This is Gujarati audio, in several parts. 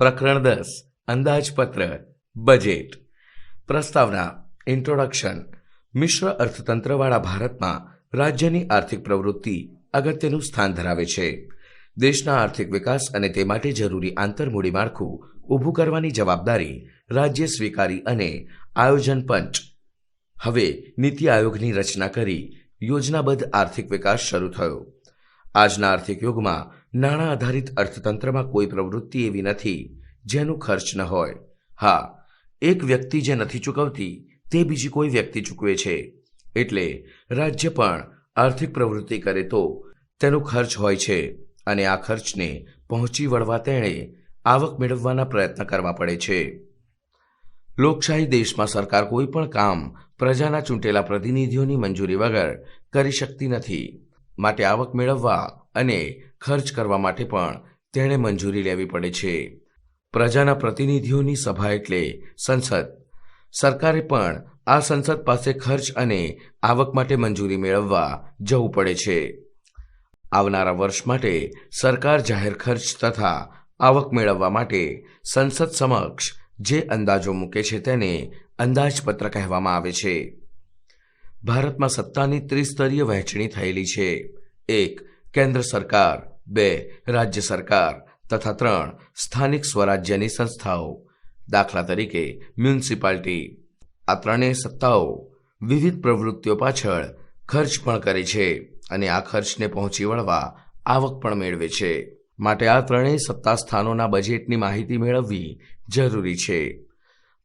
પ્રકરણ 10 અંદાજપત્ર બજેટ પ્રસ્તાવના ઇન્ટ્રોડક્શન મિશ્ર અર્થતંત્રવાળા ભારતમાં રાજ્યની આર્થિક પ્રવૃત્તિ અગત્યનું સ્થાન ધરાવે છે. દેશના આર્થિક વિકાસ અને તે માટે જરૂરી આંતરમૂડી માળખું ઊભું કરવાની જવાબદારી રાજ્ય સ્વીકારી અને આયોજન પંચ હવે નીતિ આયોગની રચના કરી યોજનાબદ્ધ આર્થિક વિકાસ શરૂ થયો. આજના આર્થિક યુગમાં નાણાં આધારિત અર્થતંત્રમાં કોઈ પ્રવૃત્તિ એવી નથી જેનું ખર્ચ ન હોય. હા, એક વ્યક્તિ જે નથી ચૂકવતી તે બીજી કોઈ વ્યક્તિ ચૂકવે છે. એટલે રાજ્ય પણ આર્થિક પ્રવૃત્તિ કરે તો તેનો ખર્ચ હોય છે અને આ ખર્ચને પહોંચી વળવા તેણે આવક મેળવવાના પ્રયત્ન કરવા પડે છે. લોકશાહી દેશમાં સરકાર કોઈ પણ કામ પ્રજાના ચૂંટેલા પ્રતિનિધિઓની મંજૂરી વગર કરી શકતી નથી. માટે આવક મેળવવા અને ખર્ચ કરવા માટે પણ તેણે મંજૂરી લેવી પડે છે. પ્રજાના પ્રતિનિધિઓની સભા એટલે સંસદ. સરકારે પણ આ સંસદ પાસે ખર્ચ અને આવક માટે મંજૂરી મેળવવા જવું પડે છે. આવનારા વર્ષ માટે સરકાર જાહેર ખર્ચ તથા આવક મેળવવા માટે સંસદ સમક્ષ જે અંદાજો મૂકે છે તેને અંદાજપત્ર કહેવામાં આવે છે. ભારતમાં સત્તાની ત્રિસ્તરીય વહેંચણી થયેલી છે. 1. કેન્દ્ર સરકાર, 2. રાજ્ય સરકાર તથા 3. સ્થાનિક સ્વરાજ્યની સંસ્થાઓ, દાખલા તરીકે મ્યુનિસિપાલિટી. આ ત્રણેય સત્તાઓ વિવિધ પ્રવૃત્તિઓ પાછળ ખર્ચ પણ કરે છે અને આ ખર્ચને પહોંચી વળવા આવક પણ મેળવે છે. માટે આ ત્રણેય સત્તા સ્થાનોના બજેટની માહિતી મેળવવી જરૂરી છે.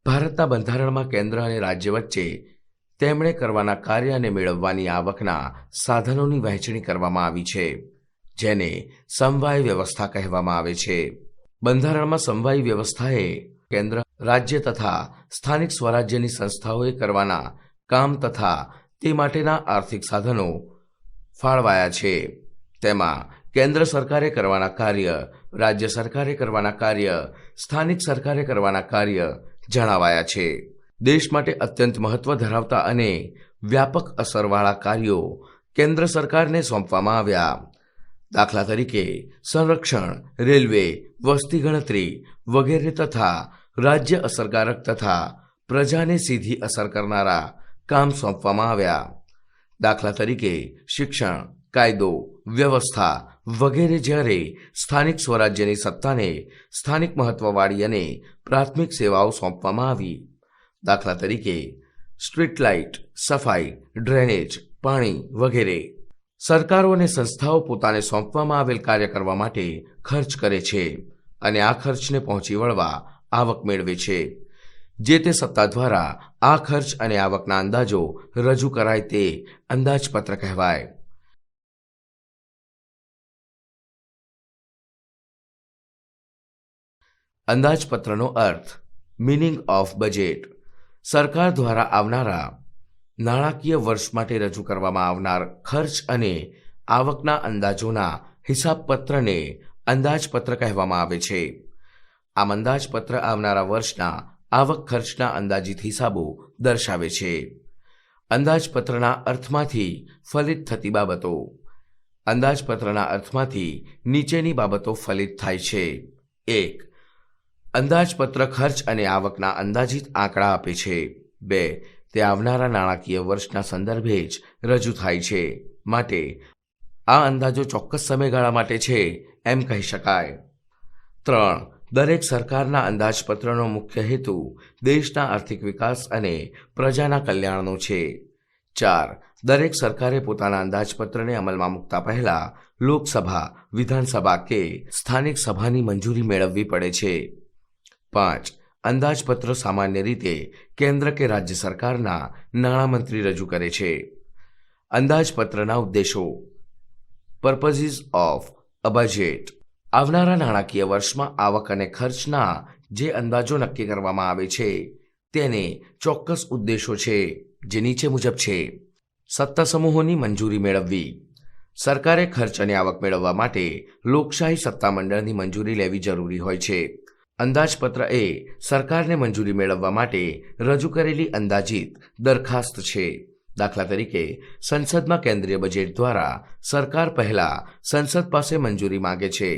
ભારતના બંધારણમાં કેન્દ્ર અને રાજ્ય વચ્ચે તેમણે કરવાના કાર્ય અને મેળવવાની આવકના સાધનોની વહેંચણી કરવામાં આવી છે, જેને સમવાય વ્યવસ્થા કહેવામાં આવે છે. બંધારણમાં સમવાય વ્યવસ્થાએ કેન્દ્ર, રાજ્ય તથા સ્થાનિક સ્વરાજ્યની સંસ્થાઓએ કરવાના કામ તથા તે માટેના આર્થિક સાધનો ફાળવાયા છે. તેમાં કેન્દ્ર સરકારે કરવાના કાર્ય, રાજ્ય સરકારે કરવાના કાર્ય, સ્થાનિક સરકારે કરવાના કાર્ય જણાવાયા છે. દેશ માટે અત્યંત મહત્વ ધરાવતા અને વ્યાપક અસરવાળા કાર્યો કેન્દ્ર સરકારને સોંપવામાં આવ્યા. દાખલા તરીકે સંરક્ષણ, રેલવે, વસ્તી ગણતરી વગેરે તથા રાજ્ય અસરકારક તથા પ્રજાને સીધી અસર કરનારા કામ સોંપવામાં આવ્યા. દાખલા તરીકે શિક્ષણ, કાયદો, વ્યવસ્થા વગેરે. જ્યારે સ્થાનિક સ્વરાજ્યની સત્તાને સ્થાનિક મહત્વવાળી અને પ્રાથમિક સેવાઓ સોંપવામાં આવી. દાખલા તરીકે સ્ટ્રીટ લાઇટ, સફાઈ, ડ્રેનેજ, પાણી વગેરે. સરકારો અને સંસ્થાઓ પોતાને સોંપવામાં આવેલ કાર્ય કરવા માટે ખર્ચ કરે છે અને આ ખર્ચને પહોંચી વળવા આવક મેળવે છે. જે તે સત્તા દ્વારા આ ખર્ચ અને આવકના અંદાજો રજૂ કરાય તે અંદાજપત્ર કહેવાય. અંદાજપત્રનો અર્થ. Meaning of budget. સરકાર દ્વારા આવનારા નાણાકીય વર્ષ માટે રજૂ કરવામાં આવનાર ખર્ચ અને આવકના અંદાજોના હિસાબપત્રને અંદાજપત્ર કહેવામાં આવે છે. આમ અંદાજપત્ર આવનારા વર્ષના આવક ખર્ચના અંદાજિત હિસાબો દર્શાવે છે. અંદાજપત્રના અર્થમાંથી ફલિત થતી બાબતો. અંદાજપત્રના અર્થમાંથી નીચેની બાબતો ફલિત થાય છે. 1. અંદાજપત્ર ખર્ચ અને આવકના અંદાજિત આંકડા આપે છે. 2. તે આવનારા નાણાકીય વર્ષના સંદર્ભે જ રજૂ થાય છે. માટે આ અંદાજો ચોક્કસ સમયગાળા માટે છે એમ કહી શકાય. 3. દરેક સરકારના અંદાજપત્રનો મુખ્ય હેતુ દેશના આર્થિક વિકાસ અને પ્રજાના કલ્યાણનો છે. 4. દરેક સરકારે પોતાના અંદાજપત્રને અમલમાં મૂકતા પહેલા લોકસભા, વિધાનસભા કે સ્થાનિક સભાની મંજૂરી મેળવવી પડે છે. 5. અંદાજપત્ર સામાન્ય રીતે કેન્દ્ર કે રાજ્ય સરકારના નાણામંત્રી રજૂ કરે છે. અંદાજપત્રના ઉદ્દેશો. પર્પઝીસ ઓફ અ બજેટ. આવનારા નાણાકીય વર્ષમાં આવક અને ખર્ચના જે અંદાજો નક્કી કરવામાં આવે છે તેને ચોક્કસ ઉદ્દેશો છે, જે નીચે મુજબ છે. સત્તા સમૂહોની મંજૂરી મેળવવી. સરકારે ખર્ચ અને આવક મેળવવા માટે લોકશાહી સત્તામંડળની મંજૂરી લેવી જરૂરી હોય છે. અંદાજપત્ર એ સરકારને મંજૂરી મેળવવા માટે રજૂ કરેલી અંદાજિત દરખાસ્ત છે. દાખલા તરીકે સંસદમાં કેન્દ્રીય બજેટ દ્વારા સરકાર પહેલા સંસદ પાસે મંજૂરી માંગે છે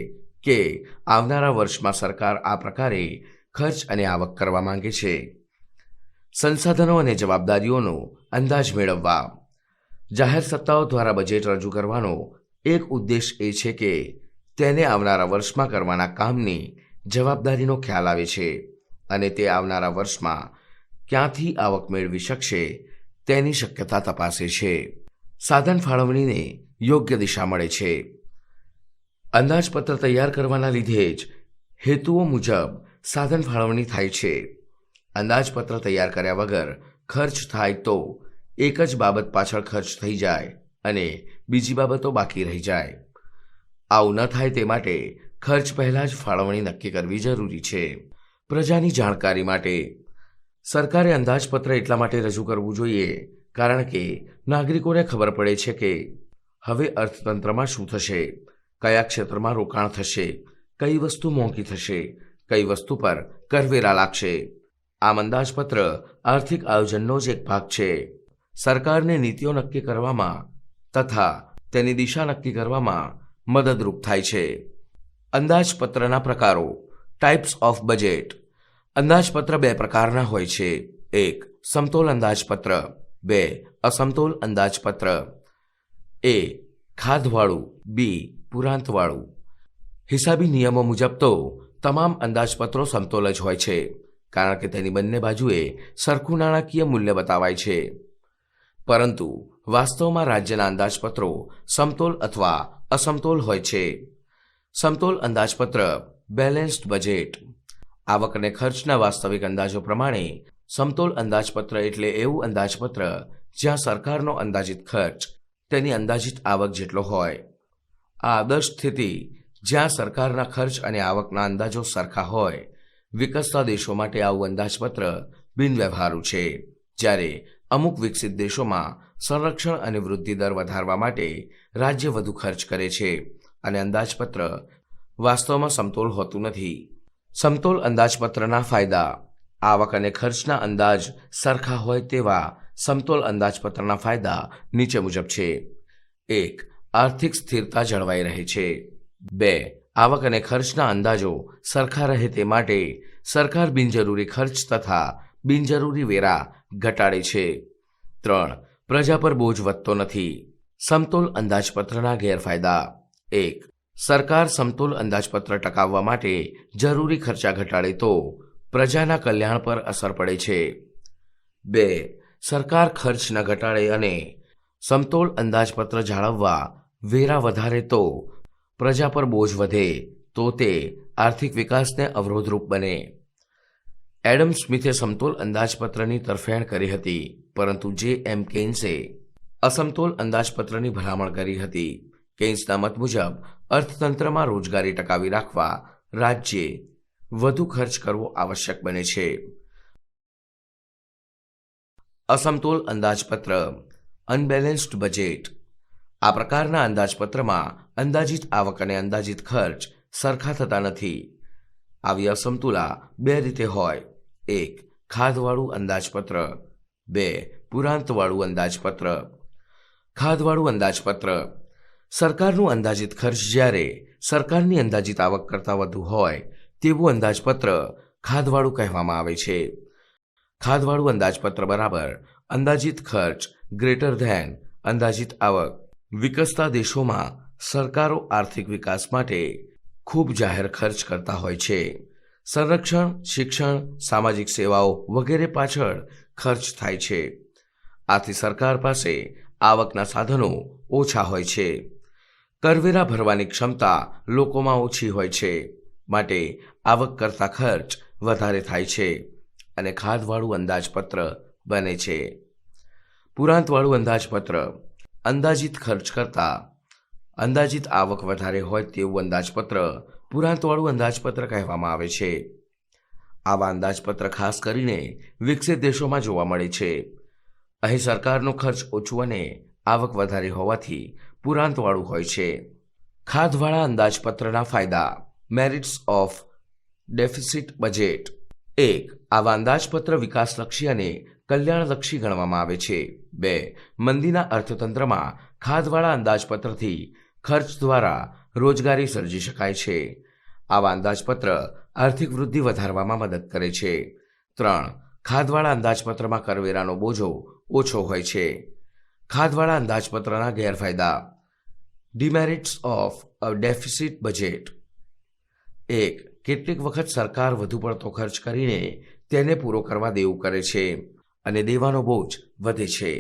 કે આવનારા વર્ષમાં સરકાર આ પ્રકારે ખર્ચ અને આવક કરવા માંગે છે. સંસાધનો અને જવાબદારીઓનો અંદાજ મેળવવા. જાહેર સત્તાઓ દ્વારા બજેટ રજૂ કરવાનો એક ઉદ્દેશ એ છે કે તેને આવનારા વર્ષમાં કરવાના કામની જવાબદારીનો ખ્યાલ આવે છે અને તે આવનારા વર્ષમાં ક્યાંથી આવક મેળવી શકશે તેની શક્યતા તપાસે છે. સાધન ફાળવણીને યોગ્ય દિશા મળે છે. અંદાજપત્ર તૈયાર કરવાના લીધે જ હેતુઓ મુજબ સાધન ફાળવણી થાય છે. અંદાજપત્ર તૈયાર કર્યા વગર ખર્ચ થાય તો એક જ બાબત પાછળ ખર્ચ થઈ જાય અને બીજી બાબતો બાકી રહી જાય. આવું ન થાય તે માટે ખર્ચ પહેલાં જ ફાળવણી નક્કી કરવી જરૂરી છે. પ્રજાની જાણકારી માટે. સરકારે અંદાજપત્ર એટલા માટે રજૂ કરવું જોઈએ કારણ કે નાગરિકોને ખબર પડે છે કે હવે અર્થતંત્રમાં શું થશે, કયા ક્ષેત્રમાં રોકાણ થશે, કઈ વસ્તુ મોંઘી થશે, કઈ વસ્તુ પર કરવેરા લાગશે. આમ અંદાજપત્ર આર્થિક આયોજનનો જ એક ભાગ છે. સરકારને નીતિઓ નક્કી કરવામાં તથા તેની દિશા નક્કી કરવામાં મદદરૂપ થાય છે. અંદાજપત્રના પ્રકારો. Types of budget. અંદાજપત્ર બે પ્રકારના હોય છે. એક સમતોલ અંદાજપત્ર, બે અસમતોલ અંદાજપત્ર. એ ખાધવાળું, બી પુરાંતવાળું. હિસાબી નિયમો મુજબ તો તમામ અંદાજપત્રો સમતોલ જ હોય છે કારણ કે તેની બંને બાજુએ સરખું નાણાકીય મૂલ્ય બતાવાય છે. પરંતુ વાસ્તવમાં રાજ્યના અંદાજપત્રો સમતોલ અથવા અસમતોલ હોય છે. સમતોલ અંદાજપત્ર બેલેન્સ્ડ બજેટ. આવક અને ખર્ચના વાસ્તવિક અંદાજો પ્રમાણે સમતોલ અંદાજપત્ર એટલે એવું અંદાજપત્ર જ્યાં સરકારનો અંદાજિત ખર્ચ તેની અંદાજિત આવક જેટલો હોય. આ આદર્શ સ્થિતિ જ્યાં સરકારના ખર્ચ અને આવકના અંદાજો સરખા હોય. વિકસતા દેશો માટે આવું અંદાજપત્ર બિનવ્યવહારુ છે, જ્યારે અમુક વિકસિત દેશોમાં સંરક્ષણ અને વૃદ્ધિ દર વધારવા માટે રાજ્ય વધુ ખર્ચ કરે છે અને અંદાજપત્ર વાસ્તવમાં સમતોલ હોતું નથી. સમતોલ અંદાજપત્રના ફાયદા. આવક અને ખર્ચના અંદાજ સરખા હોય તેવા સમતોલ અંદાજપત્રના ફાયદા નીચે મુજબ છે. 1. આર્થિક સ્થિરતા જળવાઈ રહે છે. 2. આવક અને ખર્ચના અંદાજો સરખા રહે તે માટે સરકાર બિનજરૂરી ખર્ચ તથા બિનજરૂરી વેરા ઘટાડે છે. 3. પ્રજા પર બોજ વધતો નથી. સમતોલ અંદાજપત્રના ગેરફાયદા. 1. સરકાર સમતોલ અંદાજપત્ર ટકાવવા માટે જરૂરી ખર્ચા ઘટાડે તો પ્રજાના કલ્યાણ પર અસર પડે છે. 2. સરકાર ખર્ચ ન ઘટાડે અને સમતોલ અંદાજપત્ર જાળવવા વેરા વધારે તો પ્રજા પર બોજ વધે તો તે આર્થિક વિકાસને અવરોધરૂપ બને. એડમ સ્મિથે સમતોલ અંદાજપત્રની તરફેણ કરી હતી, પરંતુ જે.એમ. કેન્સે અસમતોલ અંદાજપત્રની ભલામણ કરી હતી. કેન્સના મત મુજબ અર્થતંત્રમાં રોજગારી ટકાવી રાખવા રાજ્યે વધુ ખર્ચ કરવો આવશ્યક બને છે. અસમતોલ અંદાજપત્ર અનબેલેન્સ્ડ બજેટ. આ પ્રકારના અંદાજપત્રમાં અંદાજિત આવક અને અંદાજિત ખર્ચ સરખા થતા નથી. આવી અસમતુલા બે રીતે હોય. 1. ખાધવાળું અંદાજપત્ર. 2. પુરાંતવાળું અંદાજપત્ર. ખાધવાળું અંદાજપત્ર. સરકારનું અંદાજિત ખર્ચ જ્યારે સરકારની અંદાજિત આવક કરતાં વધુ હોય તેવું અંદાજપત્ર ખાધવાળું કહેવામાં આવે છે. ખાધવાળું અંદાજપત્ર બરાબર અંદાજિત ખર્ચ ગ્રેટર ધેન અંદાજિત આવક. વિકસતા દેશોમાં સરકારો આર્થિક વિકાસ માટે ખૂબ જાહેર ખર્ચ કરતા હોય છે. સંરક્ષણ, શિક્ષણ, સામાજિક સેવાઓ વગેરે પાછળ ખર્ચ થાય છે. આથી સરકાર પાસે આવકના સાધનો ઓછા હોય છે. કરવેરા ભરવાની ક્ષમતા લોકોમાં ઓછી હોય છે, માટે આવક કરતા ખર્ચ વધારે થાય છે અને ખાધવાળું અંદાજપત્ર બને છે. પુરાંતવાળું અંદાજપત્ર. અંદાજિત ખર્ચ કરતાં અંદાજિત આવક વધારે હોય તેવું અંદાજપત્ર પુરાંતવાળું અંદાજપત્ર કહેવામાં આવે છે. આવા અંદાજપત્ર ખાસ કરીને વિકસિત દેશોમાં જોવા મળે છે. અહીં સરકારનો ખર્ચ ઓછું અને આવક વધારે હોવાથી પુરાંતવાળું હોય છે. ખાધવાળા અંદાજપત્રના ફાયદા. Merits of deficit budget. 1. આવા અંદાજપત્ર વિકાસલક્ષી અને કલ્યાણલક્ષી ગણવામાં આવે છે. 2. મંદીના અર્થતંત્રમાં ખાધવાળા અંદાજપત્રથી ખર્ચ દ્વારા રોજગારી સર્જી શકાય છે. આવા અંદાજપત્ર આર્થિક વૃદ્ધિ વધારવામાં મદદ કરે છે. 3. ખાધવાળા અંદાજપત્રમાં કરવેરાનો બોજો ઓછો હોય છે. ખાધવાળા અંદાજપત્રના ગેરફાયદા. ડિમેરિટ્સ ઓફ અ ડેફિસિટ બજેટ. 1. કેટલીક વખત સરકાર વધુ પડતો ખર્ચ કરીને તેને પૂરો કરવા દેવું કરે છે અને દેવાનો બોજ વધે છે.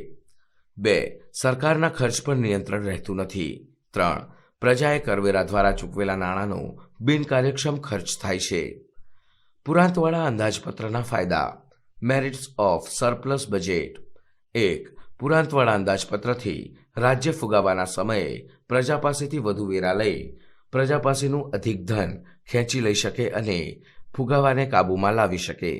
2. સરકારના ખર્ચ પર નિયંત્રણ રહેતું નથી. 3. પ્રજાએ કરવેરા દ્વારા ચૂકવેલા નાણાંનો બિનકાર્યક્ષમ ખર્ચ થાય છે. પુરાંતવાળા અંદાજપત્રના ફાયદા. Merits of surplus budget. 1. પુરાંતવાળા અંદાજપત્રથી રાજ્ય ફુગાવાના સમયે પ્રજા પાસેથી વધુ વેરા લઈ પ્રજા પાસેનું અધિક ધન ખેંચી લઈ શકે અને ફુગાવાને કાબૂમાં લાવી શકે.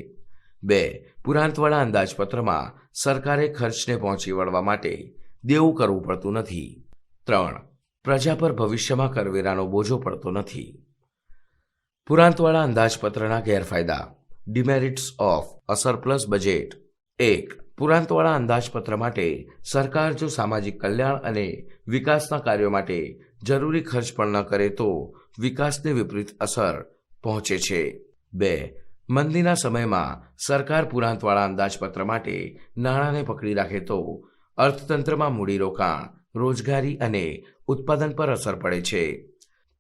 2. પુરાંતવાળા અંદાજપત્રમાં સરકારે ખર્ચને પહોંચી વળવા માટે દેવું કરવું પડતું નથી. 3. પ્રજા પર ભવિષ્યમાં કરવેરાનો બોજો પડતો નથી. પુરાંતવાળા અંદાજપત્રના ગેરફાયદા. ડિમેરિટ્સ ઓફ અ સરપ્લસ બજેટ. 1. પુરાંતવાળા અંદાજપત્ર માટે સરકાર જો સામાજિક કલ્યાણ અને વિકાસના કાર્યો માટે જરૂરી ખર્ચ પણ ન કરે તો વિકાસને વિપરીત અસર પહોંચે છે. 2. મંદીના સમયમાં સરકાર પુરાંતવાળા અંદાજપત્ર માટે નાણાંને પકડી રાખે તો અર્થતંત્રમાં મૂડીરોકાણ, રોજગારી અને ઉત્પાદન પર અસર પડે છે.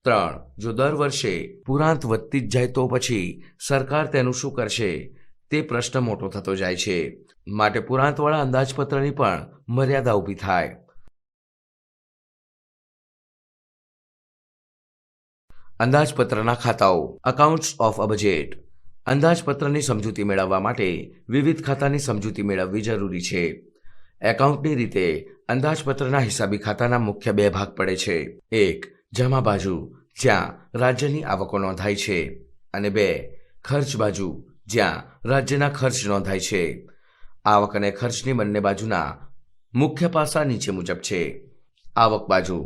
3. જો દર વર્ષે પુરાંત વધતી જ જાય તો પછી સરકાર તેનું શું કરશે તે પ્રશ્ન મોટો થતો જાય છે. માટે પુરાંતવાળા અંદાજપત્રની પણ મર્યાદા ઊભી થાય. અંદાજપત્રના ખાતાઓ. Accounts of a budget. અંદાજપત્રની સમજૂતી મેળવવા માટે વિવિધ ખાતાની સમજૂતી મેળવવી જરૂરી છે. એકાઉન્ટની રીતે અંદાજપત્રના હિસાબી ખાતાના મુખ્ય 2 ભાગ પડે છે. 1. જમા બાજુ, જ્યાં રાજ્યની આવકો નોંધાય છે, અને 2. ખર્ચ બાજુ, જ્યાં રાજ્યના ખર્ચ નોંધાય છે. આવક અને ખર્ચની બંને બાજુના મુખ્ય પાસા નીચે મુજબ છે. આવક બાજુ.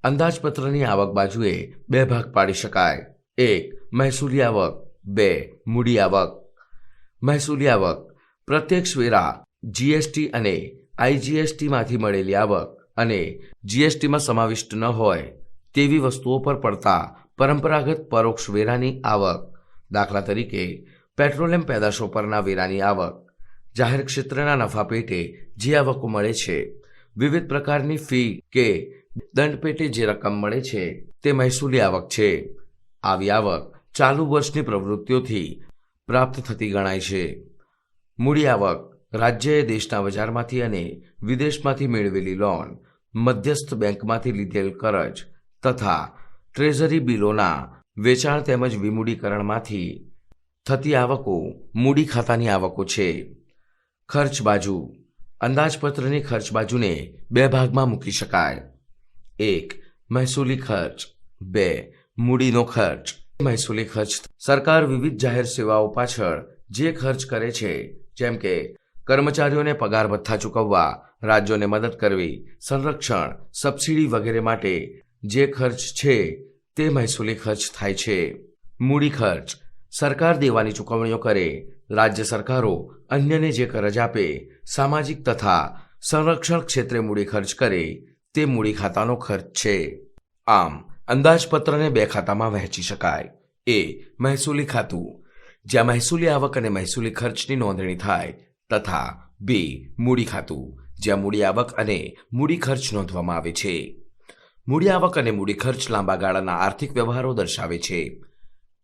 અંદાજપત્રની આવક બાજુએ 2 ભાગ પાડી શકાય. 1. મહેસૂલી આવક. 2. મૂડી આવક. મહેસૂલી આવક પ્રત્યક્ષ વેરા, જીએસટી અને આઈજીએસટીમાંથી મળેલી આવક અને જીએસટીમાં સમાવિષ્ટ ન હોય તેવી વસ્તુઓ પર પડતા પરંપરાગત પરોક્ષ વેરાની આવક. દાખલા તરીકે પેટ્રોલિયમ પેદાશો પરના વેરાની આવક. જાહેર ક્ષેત્રના નફા પેટે જે આવકો મળે છે. વિવિધ પ્રકારની ફી કે દંડ પેટે જે રકમ મળે છે તે મહેસૂલી આવક છે. આવી આવક ચાલુ વર્ષની પ્રવૃત્તિઓથી પ્રાપ્ત થતી ગણાય છે. મૂડી આવક રાજ્યએ દેશના બજારમાંથી અને વિદેશમાંથી મેળવેલી લોન, મધ્યસ્થ બેંકમાંથી લીધેલ કરજ તથા ટ્રેઝરી બિલોના વેચાણ તેમજ વિમૂડીકરણમાંથી થતી આવકો મૂડી ખાતાની આવકો છે. ખર્ચ બાજુ. અંદાજપત્રની ખર્ચ બાજુને 2 ભાગમાં મૂકી શકાય. 1. મહેસૂલી ખર્ચ. 2. મૂડીનો ખર્ચ. મહેસૂલી ખર્ચ સરકાર વિવિધ જાહેર સેવાઓ પાછળ જે ખર્ચ કરે છે, જેમ કે કર્મચારીઓને પગાર ભથ્થા ચૂકવવા, રાજ્યોને મદદ કરવી, સંરક્ષણ, સબસિડી વગેરે માટે જે ખર્ચ છે તે મહેસૂલી ખર્ચ થાય છે. મૂડી ખર્ચ સરકાર દેવાની ચૂકવણીઓ કરે, રાજ્ય સરકારો અન્યને જે કરજ આપે, સામાજિક તથા સંરક્ષણ ક્ષેત્રે મૂડી ખર્ચ કરે તે મૂડી ખાતાનો ખર્ચ છે. આમ અંદાજપત્રને 2 ખાતામાં વહેંચી શકાય. A. મહેસૂલી ખાતું, જ્યાં મહેસૂલી આવક અને મહેસૂલી ખર્ચની નોંધણી થાય, તથા B. મૂડી ખાતું, જ્યાં મૂડી આવક અને મૂડી ખર્ચ નોંધવામાં આવે છે. મૂડી આવક અને મૂડી ખર્ચ લાંબા ગાળાના આર્થિક વ્યવહારો દર્શાવે છે,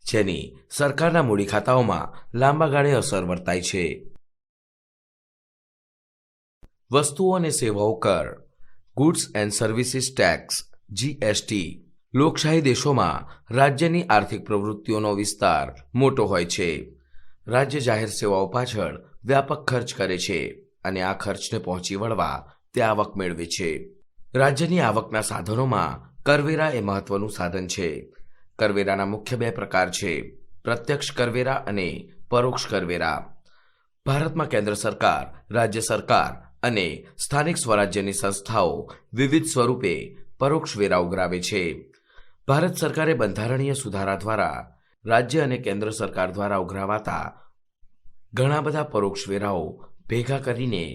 જેની સરકારના મૂડી ખાતાઓમાં લાંબા ગાળે અસર વર્તાય છે. વસ્તુઓ અને સેવાઓ કર. Goods and services tax GST. લોકશાહી દેશોમાં રાજ્યની આર્થિક પ્રવૃત્તિઓનો વિસ્તાર મોટો હોય છે. રાજ્ય જાહેર સેવાઓ પાછળ વ્યાપક ખર્ચ કરે છે અને આ ખર્ચને પહોંચી વળવા તે આવક મેળવે છે. રાજ્યની આવકના સાધનોમાં કરવેરા એ મહત્વનું સાધન છે. કરવેરાના મુખ્ય 2 પ્રકાર છે: પ્રત્યક્ષ કરવેરા અને પરોક્ષ કરવેરા. ભારતમાં કેન્દ્ર સરકાર, રાજ્ય સરકાર અને સ્થાનિક સ્વરાજ્યની સંસ્થાઓ વિવિધ સ્વરૂપે પરોક્ષ વેરા ઉઘરાવે છે. ભારત સરકારે બંધારણીય સુધારા દ્વારા રાજ્ય અને કેન્દ્ર સરકાર દ્વારા ઉઘરાવાતા ઘણા બધા પરોક્ષ વેરાઓ ભેગા કરીને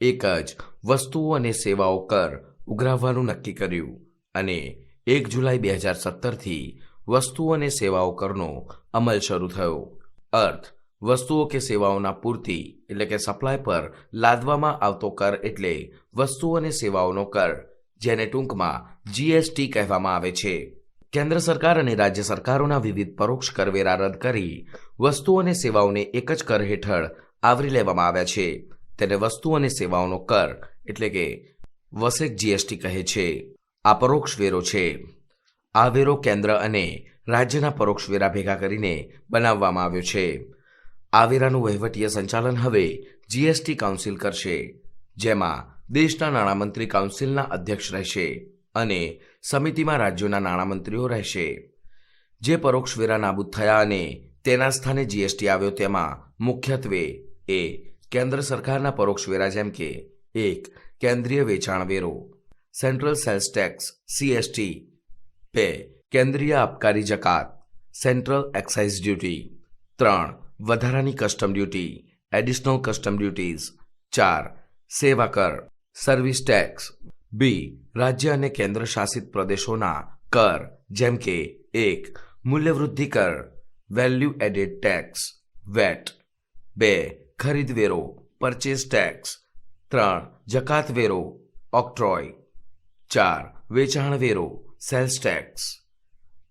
એક જ વસ્તુઓ અને સેવાઓ કર ઉઘરાવવાનું નક્કી કર્યું અને 1 જુલાઈ 2017થી વસ્તુઓ અને સેવાઓ કરનો અમલ શરૂ થયો. અર્થ: વસ્તુઓ કે સેવાઓના પૂર્તિ એટલે કે સપ્લાય પર લાદવામાં આવતો કર એટલે વસ્તુઓ અને સેવાઓનો કર, જેને ટૂંકમાં જીએસટી કહેવામાં આવે છે. કેન્દ્ર સરકાર અને રાજ્ય સરકારોના વિવિધ પરોક્ષ કરવેરા રદ કરી વસ્તુઓ અને સેવાઓને એક જ કર હેઠળ આવરી લેવામાં આવ્યા છે. તેને વસ્તુ અને સેવાઓનો કર એટલે કે વસેક જીએસટી કહે છે. આ પરોક્ષ વેરો છે. આ વેરો કેન્દ્ર અને રાજ્યના પરોક્ષ વેરા ભેગા કરીને બનાવવામાં આવ્યો છે. આ વેરાનું વહીવટીય સંચાલન હવે જીએસટી કાઉન્સિલ કરશે, જેમાં દેશના નાણામંત્રી કાઉન્સિલના અધ્યક્ષ રહેશે અને સમિતિમાં રાજ્યોના નાણામંત્રીઓ રહેશે. જે પરોક્ષ વેરા નાબૂદ થયા અને તેના સ્થાને જીએસટી આવ્યો તેમાં મુખ્યત્વે એ કેન્દ્ર સરકારના પરોક્ષ વેરા જેમ કે 1. કેન્દ્રીય વેચાણ વેરો સેન્ટ્રલ સેલ્સ ટેક્સ CST, 2. કેન્દ્રીય આબકારી જકાત સેન્ટ્રલ એક્સાઇઝ ડ્યુટી, 3. વધારાની custom duty additional custom duties, 4. સેવા કર સર્વિસ ટેક્સ. બી. રાજ્ય અને કેન્દ્ર શાસિત પ્રદેશોના કર જેમ કે 1. મૂલ્યવૃદ્ધિ કર વેલ્યુ એડેડ ટેક્સ વેટ, 2. ખરીદ વેરો પરચેઝ ટેક્સ, 3. જકાત વેરો ઓક્ટ્રોય, 4. વેચાણ વેરો સેલ્સ ટેક્સ,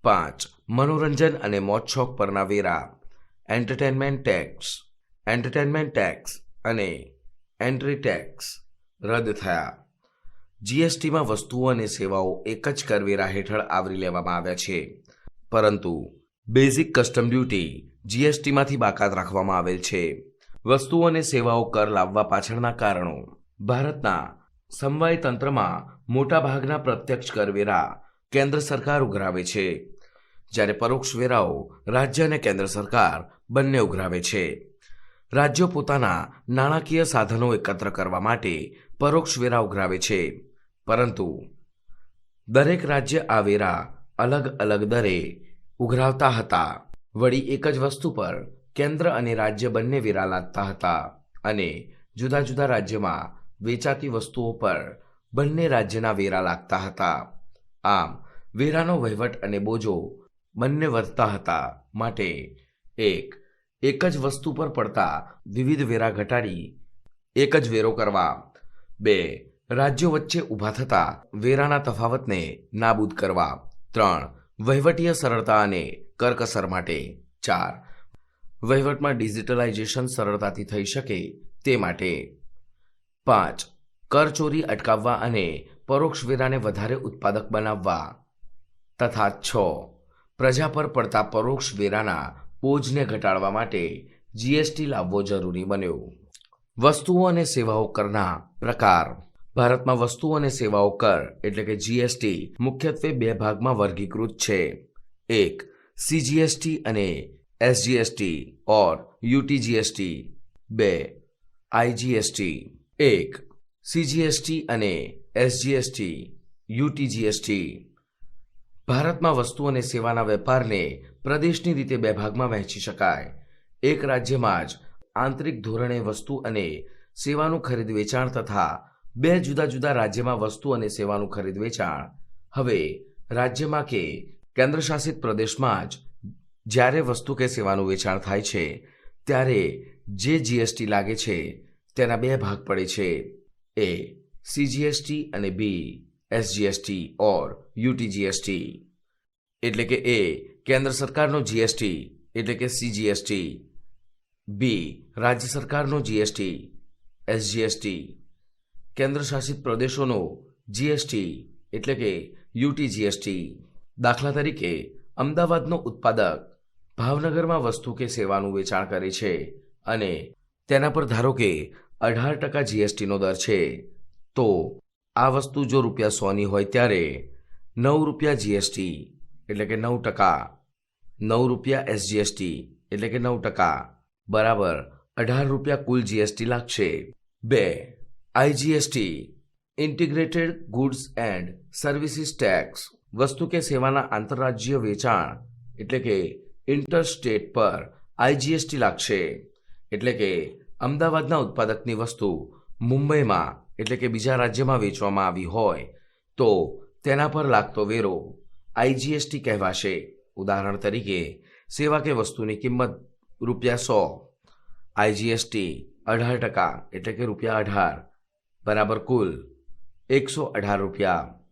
5. મનોરંજન અને મોજશોખ પરના વેરા એન્ટરટેનમેન્ટ ટેક્સ અને એન્ટ્રી ટેક્સ રદ થયા. જીએસટીમાં વસ્તુઓ અને સેવાઓ એક જ કરવેરા હેઠળ આવરી લેવામાં આવ્યા છે, પરંતુ બેઝિક કસ્ટમ ડ્યુટી જીએસટીમાંથી બાકાત રાખવામાં આવેલ છે. વસ્તુઓ અને સેવાઓ કર લાવવા પાછળના કારણો: ભારતના સમવાય તંત્રમાં મોટાભાગના પ્રત્યક્ષ કરવેરા કેન્દ્ર સરકાર ઉઘરાવે છે, જ્યારે પરોક્ષ વેરાઓ રાજ્ય અને કેન્દ્ર સરકાર બંને ઉઘરાવે છે. રાજ્યો પોતાના નાણાકીય સાધનો એકત્ર કરવા માટે પરોક્ષ વેરા ઉઘરાવે છે, પરંતુ દરેક રાજ્ય આ વેરા અલગ અલગ દરે ઉઘરાવતા હતા. વળી એક જ વસ્તુ પર કેન્દ્ર અને રાજ્ય બંને વેરા લાદતા હતા અને જુદા જુદા રાજ્યમાં વેચાતી વસ્તુઓ પર બંને રાજ્યના વેરા લાગતા હતા. આમ વેરાનો વહીવટ અને બોજો બંને વધતા હતા. માટે એક જ વસ્તુ પર પડતા વિવિધ વેરા ઘટાડી એક જ વેરો કરવા, 2. રાજ્યો વચ્ચે ઊભા થતા વેરાના તફાવતને નાબૂદ કરવા, 3. વહીવટીય સરળતા અને કરકસર માટે, 4. વહીવટમાં ડિજિટલાઇઝેશન સરળતાથી થઈ શકે તે માટે, 5. કરચોરી અટકાવવા અને પરોક્ષ વેરાને વધારે ઉત્પાદક બનાવવા, તથા 6. પ્રજા પર પડતા પરોક્ષ વેરાના બોજને ઘટાડવા માટે જીએસટી લાવવો જરૂરી બન્યો. વસ્તુઓ અને સેવાઓ કરના પ્રકાર: ભારતમાં વસ્તુઓ અને સેવાઓ કર એટલે કે જીએસટી મુખ્યત્વે 2 ભાગમાં વર્ગીકૃત છે. 1. CGST અને SGST ઓર UTGST, 2. IGST. 1. CGST અને SGST UTGST. ભારતમાં વસ્તુ અને સેવાના વેપારને પ્રદેશની રીતે 2 ભાગમાં વહેંચી શકાય. એક રાજ્યમાં જ આંતરિક ધોરણે વસ્તુ અને સેવાનું ખરીદ વેચાણ તથા 2 જુદા જુદા રાજ્યમાં વસ્તુ અને સેવાનું ખરીદ વેચાણ. હવે રાજ્યમાં કે કેન્દ્રશાસિત પ્રદેશમાં જ જ્યારે વસ્તુ કે સેવાનું વેચાણ થાય છે ત્યારે જે જીએસટી લાગે છે તેના 2 ભાગ પડે છે. A. CGST અને B. SGST ઓર UTGST. એટલે કે A. કેન્દ્ર સરકારનો જીએસટી એટલે કે CGST, B. રાજ્ય સરકારનો જીએસટી SGST, કેન્દ્ર શાસિત પ્રદેશોનો જીએસટી એટલે કે UTGST. દાખલા તરીકે અમદાવાદનો ઉત્પાદક ભાવનગરમાં વસ્તુ કે સેવાનું વેચાણ કરે છે અને તેના પર ધારો કે 18% જીએસટીનો દર છે, તો આ વસ્તુ જો ₹100ની હોય ત્યારે ₹9 જીએસટી એટલે કે 9%, ₹9 SGST એટલે કે 9% બરાબર ₹18 કુલ જીએસટી લાગશે. 2. IGST integrated goods and services tax વસ્તુ કે સેવાના આંતરરાજ્ય વેચાણ એટલે કે ઇન્ટરસ્ટેટ પર IGST લાગશે. એટલે કે અમદાવાદના ઉત્પાદકની વસ્તુ મુંબઈમાં એટલે કે બીજા રાજ્યમાં વેચવામાં આવી હોય તો તેના પર લાગતો વેરો IGST કહેવાશે. ઉદાહરણ તરીકે સેવા કે વસ્તુની કિંમત ₹100, આઈજીએસટી 18% એટલે કે ₹18 બરાબર કુલ ₹118